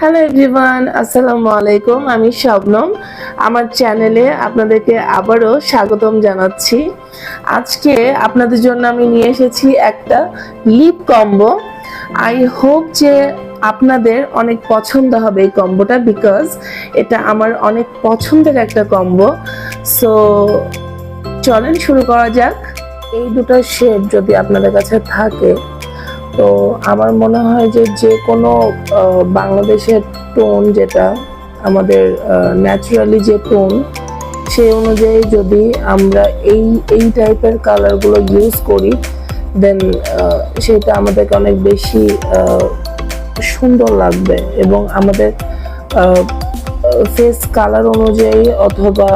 Hello everyone, আসসালামু আলাইকুম। আমি শবনম। আমার চ্যানেলে আপনাদেরকে আবারও স্বাগতম জানাচ্ছি। আজকে আপনাদের জন্য আমি নিয়ে এসেছি একটা লিপ কম্বো। আই হোপ যে আপনাদের অনেক পছন্দ হবে এই কম্বোটা, বিকজ এটা আমার অনেক পছন্দের একটা কম্বো। সো চলেন শুরু করা যাক। এই দুটো শেড যদি আপনাদের কাছে থাকে তো আমার মনে হয় যে যে কোনো বাংলাদেশের টোন, যেটা আমাদের ন্যাচারালি যে টোন, সেই অনুযায়ী যদি আমরা এই টাইপের কালারগুলো ইউজ করি, দেন সেটা আমাদেরকে অনেক বেশি সুন্দর লাগবে এবং আমাদের ফেস কালার অনুযায়ী অথবা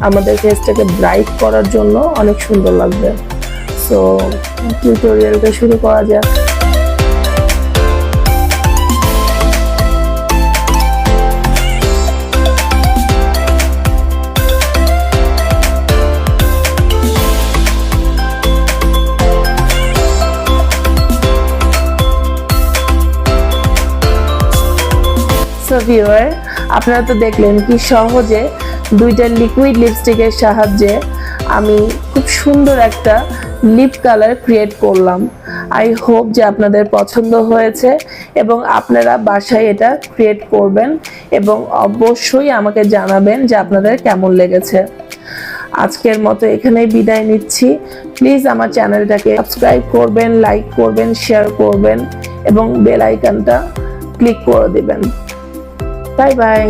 আমাদের ফেসটাকে ব্রাইট করার জন্য অনেক সুন্দর লাগবে। সো টিউটোরিয়ালটা শুরু করা যাক। সো ভিউয়ার, আপনারা তো দেখলেন কি সহজে দুইটা লিকুইড লিপস্টিকের সাহায্যে আমি খুব সুন্দর একটা লিপ কালার ক্রিয়েট করলাম। আই হোপ যে আপনাদের পছন্দ হয়েছে এবং আপনারা বাসায় এটা ক্রিয়েট করবেন এবং অবশ্যই আমাকে জানাবেন যে আপনাদের কেমন লেগেছে। আজকের মতো এখানেই বিদায় নিচ্ছি। প্লিজ আমার চ্যানেলটাকে সাবস্ক্রাইব করবেন, লাইক করবেন, শেয়ার করবেন এবং বেল আইকনটা ক্লিক করে দিবেন। Bye bye.